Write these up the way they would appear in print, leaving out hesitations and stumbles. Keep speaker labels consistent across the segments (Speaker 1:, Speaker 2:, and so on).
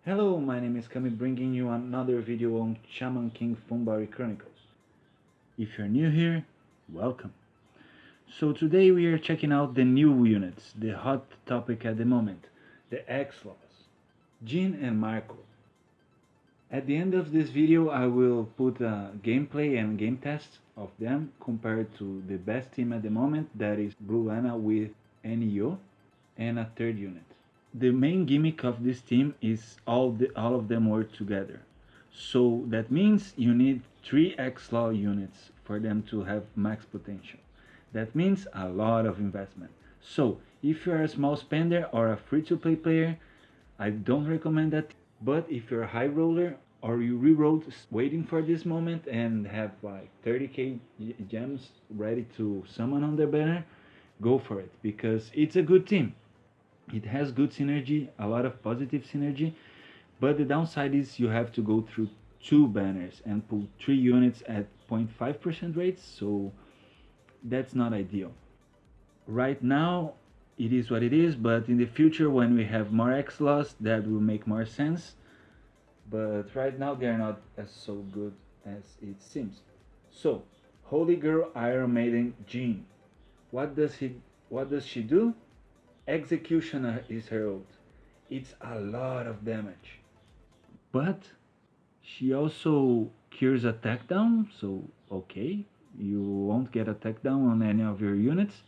Speaker 1: Hello, my name is Kami, bringing you another video on Shaman King Funbari Chronicles. If you're new here, welcome. So today we are checking out the new units, the hot topic at the moment, the Xlaws, Jeanne and Marco. At the end of this video I will put a gameplay and game test of them compared to the best team at the moment, that is Blue Anna with NEO and a third unit. The main gimmick of this team is all of them work together. So that means you need 3 Xlaw units for them to have max potential. That means a lot of investment. So if you are a small spender or a free-to-play player, I don't recommend that. But if you're a high roller or you reroll waiting for this moment and have like 30k gems ready to summon on their banner, go for it because it's a good team. It has good synergy, a lot of positive synergy, but the downside is you have to go through 2 banners and pull 3 units at 0.5% rates, so that's not ideal. Right now, it is what it is, but in the future, when we have more Xlaws, that will make more sense. But right now, they are not as so good as it seems. So, Holy Girl Iron Maiden Jeanne. What does he? What does she do? Executioner is her ult. It's a lot of damage. But she also cures attack down, so okay, you won't get attack down on any of your units,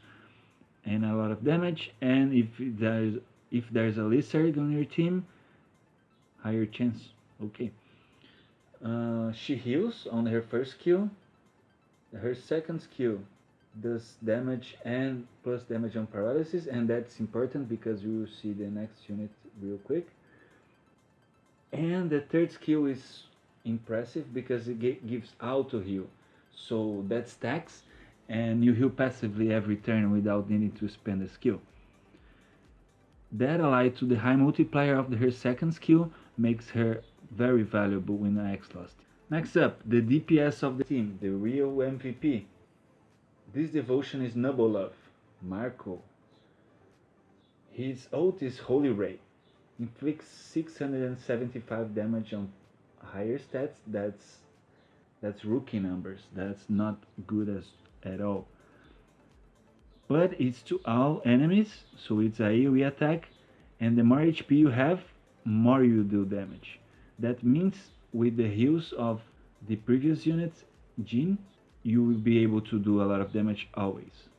Speaker 1: and a lot of damage. And if there's a lizard on your team, higher chance. Okay. She heals on her first skill. Her second skill does damage and plus damage on paralysis, and that's important because we will see the next unit real quick. And the third skill is impressive because it gives auto heal, so that stacks and you heal passively every turn without needing to spend a skill. That allied to the high multiplier of her second skill makes her very valuable in Xlaws. Next up, the DPS of the team, the real MVP. This devotion is Noble Love, Marco. His ult is Holy Ray. Inflicts 675 damage on higher stats. That's rookie numbers. That's not good at all. But it's to all enemies, so it's a AoE attack, and the more HP you have, more you do damage. That means with the heals of the previous units, Jeanne, you will be able to do a lot of damage always.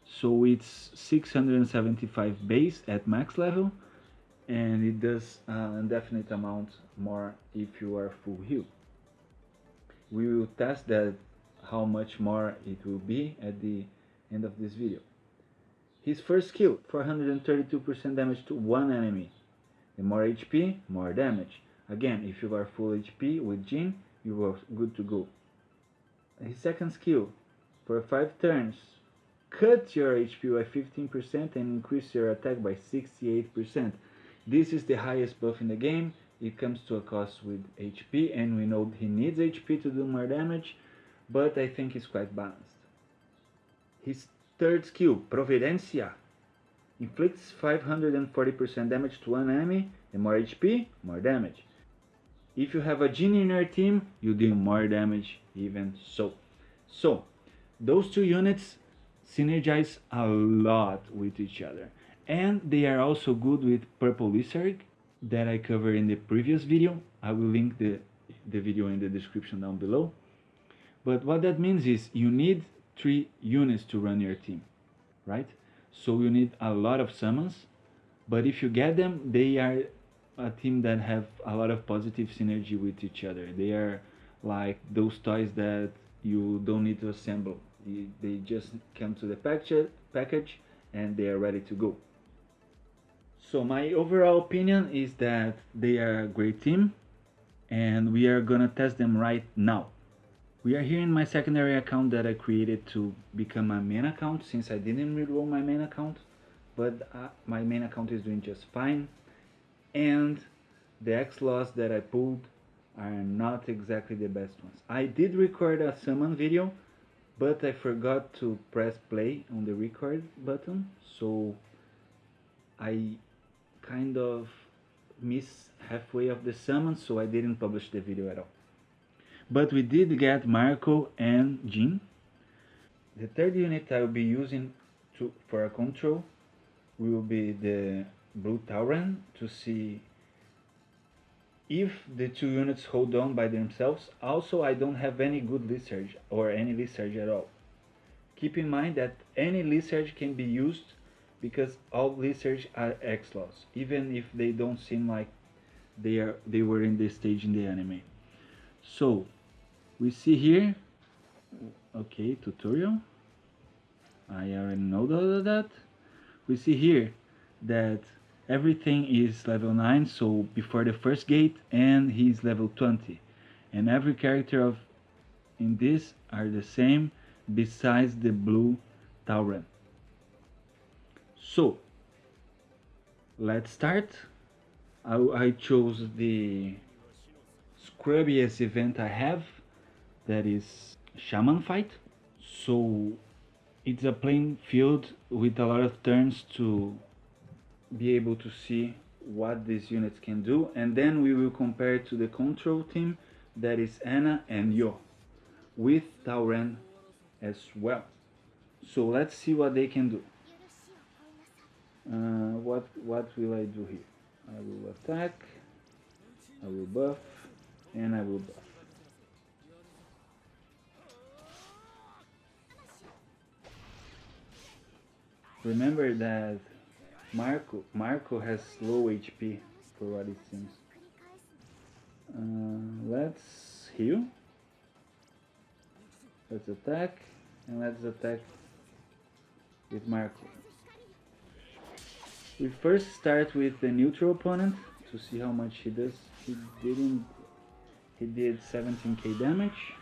Speaker 1: So it's 675 base at max level, and it does an indefinite amount more if you are full heal. We will test that how much more it will be at the end of this video. His first skill, 432% damage to one enemy. The more HP, more damage. Again, if you are full HP with Jeanne, you are good to go. His second skill, for 5 turns, cut your HP by 15% and increase your attack by 68%. This is the highest buff in the game. It comes to a cost with HP, and we know he needs HP to do more damage, but I think it's quite balanced. His third skill, Providencia, inflicts 540% damage to one enemy, and more HP, more damage. If you have a Jeanne in your team, you deal more damage even so. So, those 2 units synergize a lot with each other. And they are also good with Purple Lizard that I covered in the previous video. I will link the video in the description down below. But what that means is you need 3 units to run your team, right? So you need a lot of summons, but if you get them, they are a team that have a lot of positive synergy with each other. They are like those toys that you don't need to assemble. They just come to the package and they are ready to go. So my overall opinion is that they are a great team, and we are gonna test them right now. We are here in my secondary account that I created to become my main account, since I didn't reroll my main account, but my main account is doing just fine, and the Xlaws that I pulled are not exactly the best ones. I did record a summon video, but I forgot to press play on the record button, so I kind of miss halfway of the summon, so I didn't publish the video at all. But we did get Marco and Jeanne. The third unit I will be using for a control will be the Blue Tauren to see if the two units hold on by themselves. Also, I don't have any good Lizard or any Lizard at all. Keep in mind that any Lizard can be used because all Lizards are Xlaws, even if they don't seem like they were in this stage in the anime. So we see here, okay, tutorial. I already know all of that. We see here that everything is level 9, so before the first gate, and he's level 20. And every character in this are the same besides the Blue Tauren. So let's start. I chose the scrubbiest event I have, that is Shaman fight. So it's a plain field with a lot of turns to be able to see what these units can do, and then we will compare it to the control team, that is Anna and Yo, with Tauren as well. So let's see what they can do. What will I do here? I will attack, I will buff, and I will buff. Remember that Marco has low HP for what it seems. Let's heal. Let's attack, and let's attack with Marco. We first start with the neutral opponent to see how much he does. He did 17k damage.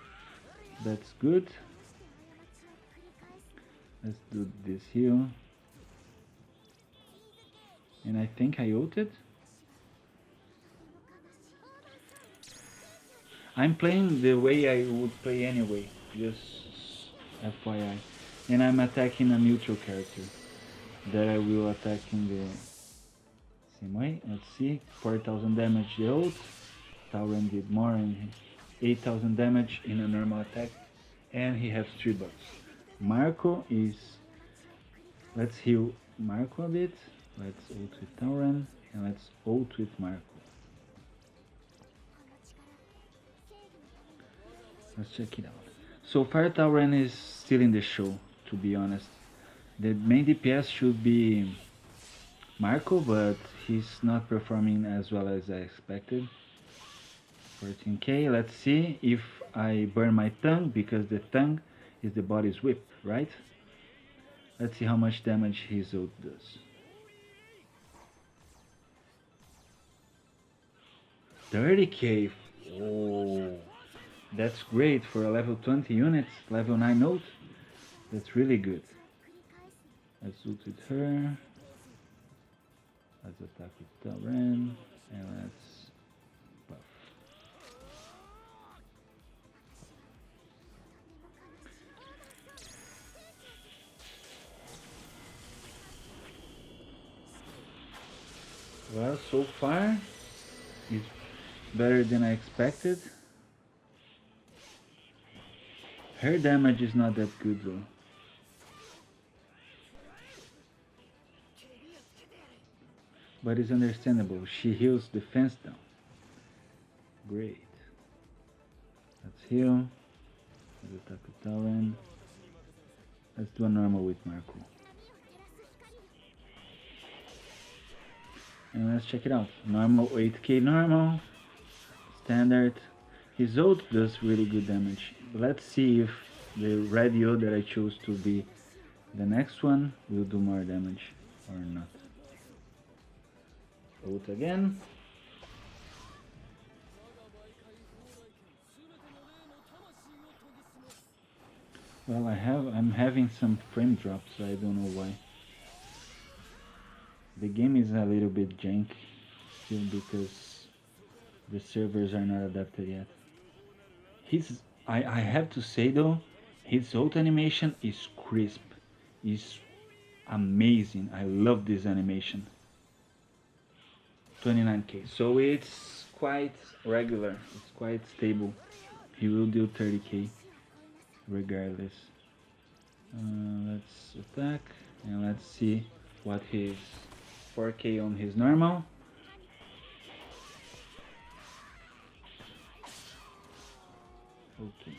Speaker 1: That's good. Let's do this heal. And I think I ulted. I'm playing the way I would play anyway, just FYI. And I'm attacking a neutral character that I will attack in the same way. Let's see, 4000 damage the ult. Tauren did more, and 8000 damage in a normal attack. And he has 3 buffs. Marco is... Let's heal Marco a bit. Let's ult with Tauren, and let's ult with Marco. Let's check it out. So far Tauren is still in the show, to be honest. The main DPS should be Marco, but he's not performing as well as I expected. 14k, let's see if I burn my tongue, because the tongue is the body's whip, right? Let's see how much damage his ult does. 30k, oh, that's great for a level 20 unit, level 9 ult. That's really good. Let's ult with her. Let's attack with Tauren, and let's buff. Well, so far it's better than I expected. Her damage is not that good though. But it's understandable. She heals defense down. Great. Let's heal. Let's attack with Tauren. Let's do a normal with Marco. And let's check it out. Normal 8k normal. Standard. His ult does really good damage. Let's see if the radio that I chose to be the next one will do more damage or not. Ult again. Well, I'm having some frame drops, I don't know why. The game is a little bit jank still because the servers are not adapted yet. I have to say though, his ult animation is crisp, is amazing. I love this animation. 29k. So it's quite regular. It's quite stable. He will do 30k regardless. Let's attack and let's see what his 4k on his normal. Okay.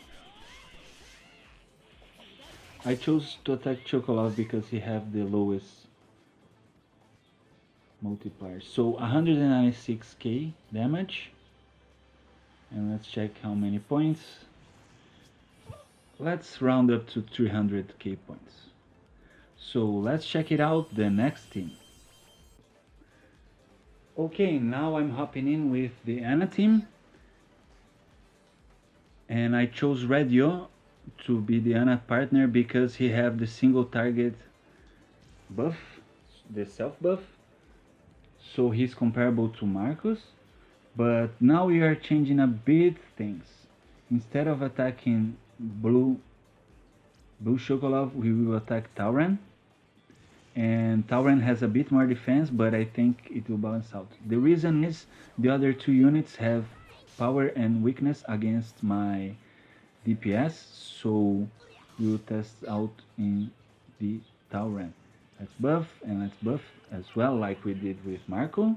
Speaker 1: I chose to attack Chocolate because he have the lowest multiplier. So 196k damage. And let's check how many points. Let's round up to 300k points. So let's check it out, the next team. Okay, now I'm hopping in with the Ana team. And I chose Radio to be the Ana partner because he have the single target buff, the self buff. So he's comparable to Marcus. But now we are changing a bit things. Instead of attacking Blue Chocolate, we will attack Tauren. And Tauren has a bit more defense, but I think it will balance out. The reason is the other two units have power and weakness against my DPS, so we will test out in the Tauren. Let's buff and let's buff as well, like we did with Marco.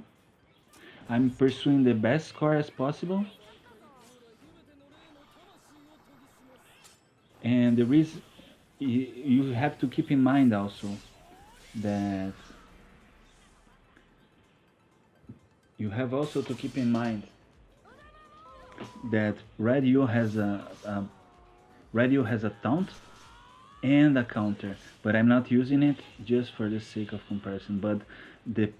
Speaker 1: I'm pursuing the best score as possible. And the reason you have to keep in mind also that Radio has a taunt and a counter, but I'm not using it just for the sake of comparison. But the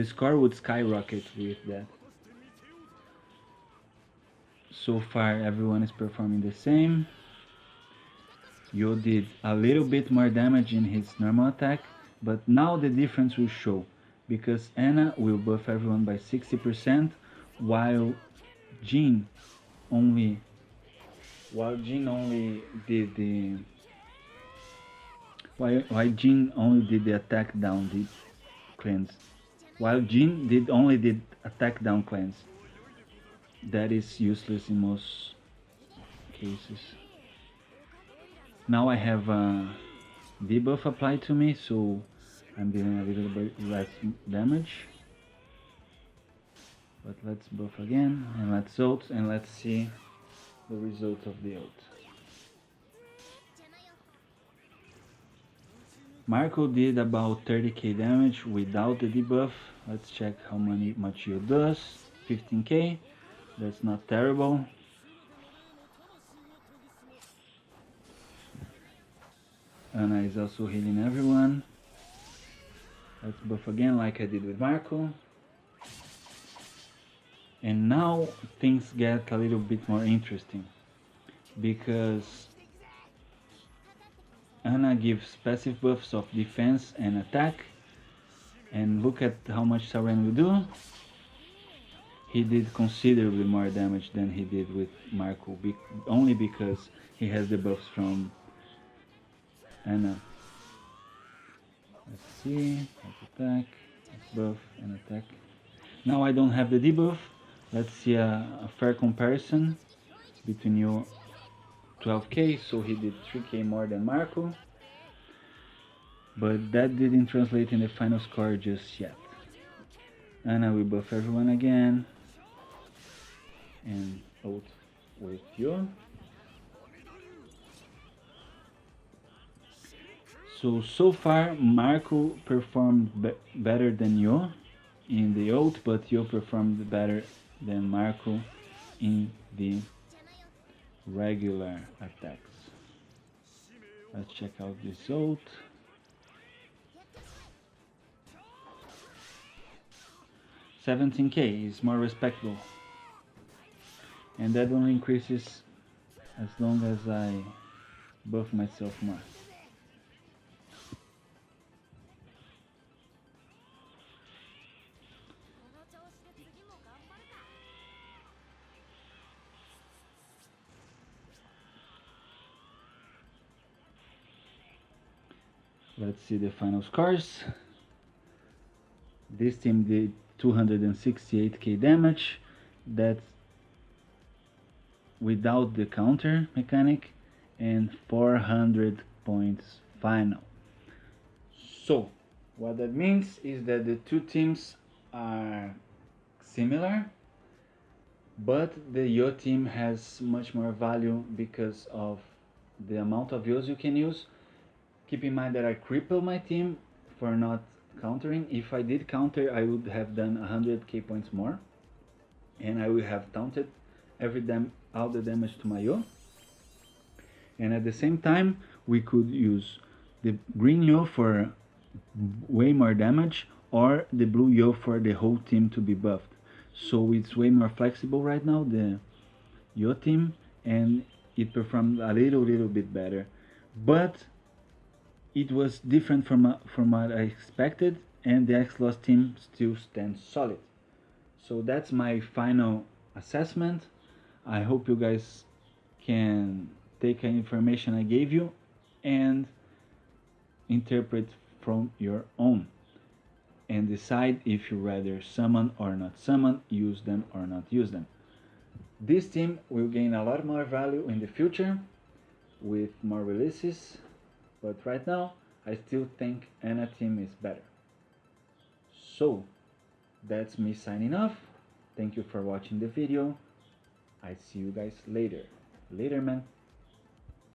Speaker 1: score would skyrocket with that. So far everyone is performing the same. Yo did a little bit more damage in his normal attack, but now the difference will show, because Ana will buff everyone by 60%, while Jeanne only did the attack down the cleanse. While Jeanne only did attack down cleanse. That is useless in most cases. Now I have a debuff applied to me, so I'm dealing a little bit less damage. But let's buff again, and let's ult, and let's see the result of the ult. Marco did about 30k damage without the debuff. Let's check how much he does. 15k. That's not terrible. Ana is also healing everyone. Let's buff again like I did with Marco. And now things get a little bit more interesting, because Ana gives passive buffs of defense and attack. And look at how much Tauren will do. He did considerably more damage than he did with Marco, only because he has the buffs from Ana. Let's see, let's attack, let's buff and attack. Now I don't have the debuff. Let's see a fair comparison between you. 12k, so he did 3k more than Marco. But that didn't translate in the final score just yet. Ana will buff everyone again. And ult with you. So far Marco performed better than you in the ult, but you performed better than Marco in the regular attacks. Let's check out this ult. 17k is more respectable, and that only increases as long as I buff myself more. Let's see the final scores. This team did 268k damage. That's without the counter mechanic, and 400 points final. So what that means is that the two teams are similar, but the Yo team has much more value because of the amount of Yos you can use. Keep in mind that I cripple my team for not countering. If I did counter, I would have done 100k points more, and I would have taunted all the damage to my Yo. And at the same time, we could use the green Yo for way more damage, or the blue Yo for the whole team to be buffed. So it's way more flexible right now, the Yo team, and it performed a little bit better. But it was different from what I expected, and the Xlaws team still stands solid. So that's my final assessment. I hope you guys can take the information I gave you and interpret from your own, and decide if you rather summon or not summon, use them or not use them. This team will gain a lot more value in the future with more releases, but right now I still think Ana team is better. So that's me signing off. Thank you for watching the video. I see you guys later. Later, man.